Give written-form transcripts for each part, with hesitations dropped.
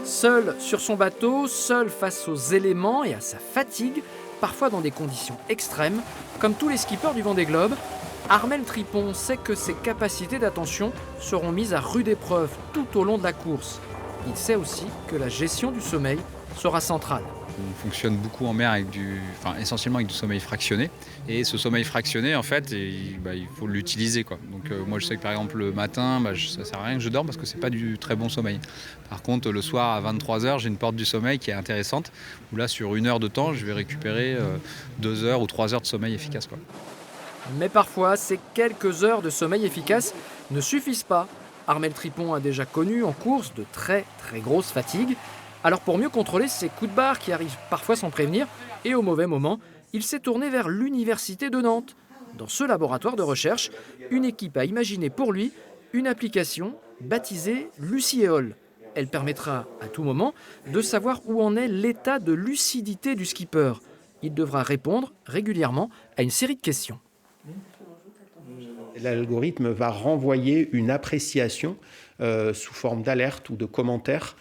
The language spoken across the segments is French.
Seul sur son bateau, seul face aux éléments et à sa fatigue, parfois dans des conditions extrêmes, comme tous les skippers du Vendée Globe, Armel Tripon sait que ses capacités d'attention seront mises à rude épreuve tout au long de la course. Il sait aussi que la gestion du sommeil sera centrale. On fonctionne beaucoup en mer essentiellement avec du sommeil fractionné. Et ce sommeil fractionné, en fait, il faut l'utiliser, quoi. Donc moi, je sais que par exemple le matin, ça ne sert à rien que je dorme parce que c'est pas du très bon sommeil. Par contre, le soir à 23h, j'ai une porte du sommeil qui est intéressante. Où là, sur 1 heure de temps, je vais récupérer 2 heures ou 3 heures de sommeil efficace, quoi. Mais parfois, ces quelques heures de sommeil efficace ne suffisent pas. Armel Tripon a déjà connu en course de très grosses fatigues. Alors pour mieux contrôler ces coups de barre qui arrivent parfois sans prévenir et au mauvais moment, il s'est tourné vers l'Université de Nantes. Dans ce laboratoire de recherche, une équipe a imaginé pour lui une application baptisée Luciéol. Elle permettra à tout moment de savoir où en est l'état de lucidité du skipper. Il devra répondre régulièrement à une série de questions. L'algorithme va renvoyer une appréciation sous forme d'alerte ou de commentaire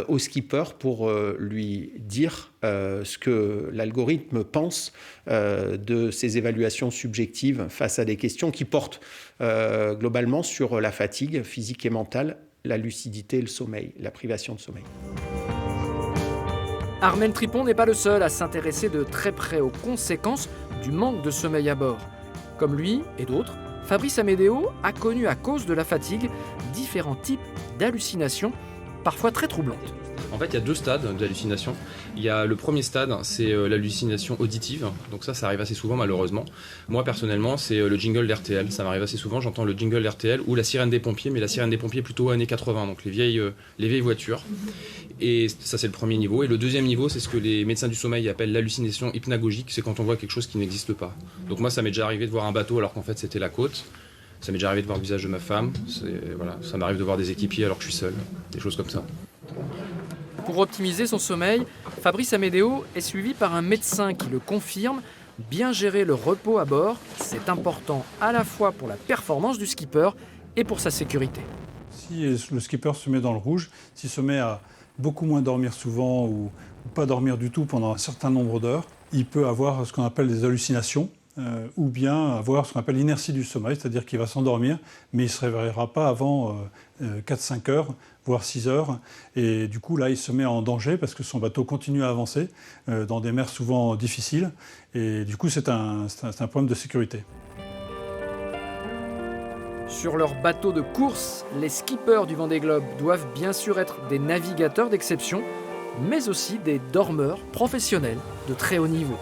au skipper pour lui dire ce que l'algorithme pense de ses évaluations subjectives face à des questions qui portent globalement sur la fatigue physique et mentale, la lucidité et le sommeil, la privation de sommeil. Armel Tripon n'est pas le seul à s'intéresser de très près aux conséquences du manque de sommeil à bord. Comme lui et d'autres, Fabrice Amédéo a connu à cause de la fatigue différents types d'hallucinations, parfois très troublantes. En fait, il y a 2 stades d'hallucination. Il y a le premier stade, c'est l'hallucination auditive. Donc ça arrive assez souvent malheureusement. Moi personnellement, c'est le jingle d'RTL. Ça m'arrive assez souvent, j'entends le jingle d'RTL ou la sirène des pompiers, mais la sirène des pompiers plutôt années 80, donc les vieilles voitures. Et ça c'est le premier niveau. Et le deuxième niveau, c'est ce que les médecins du sommeil appellent l'hallucination hypnagogique. C'est quand on voit quelque chose qui n'existe pas. Donc moi, ça m'est déjà arrivé de voir un bateau alors qu'en fait c'était la côte. Ça m'est déjà arrivé de voir le visage de ma femme. Ça m'arrive de voir des équipiers alors que je suis seul. Des choses comme ça. Pour optimiser son sommeil, Fabrice Amédéo est suivi par un médecin qui le confirme. Bien gérer le repos à bord, c'est important à la fois pour la performance du skipper et pour sa sécurité. Si le skipper se met dans le rouge, s'il se met à beaucoup moins dormir souvent ou pas dormir du tout pendant un certain nombre d'heures, il peut avoir ce qu'on appelle des hallucinations ou bien avoir ce qu'on appelle l'inertie du sommeil, c'est-à-dire qu'il va s'endormir, mais il ne se réveillera pas avant 4-5 heures, voire 6 heures. Et du coup, là, il se met en danger parce que son bateau continue à avancer dans des mers souvent difficiles. Et du coup, c'est un problème de sécurité. Sur leur bateau de course, les skippers du Vendée Globe doivent bien sûr être des navigateurs d'exception, mais aussi des dormeurs professionnels de très haut niveau.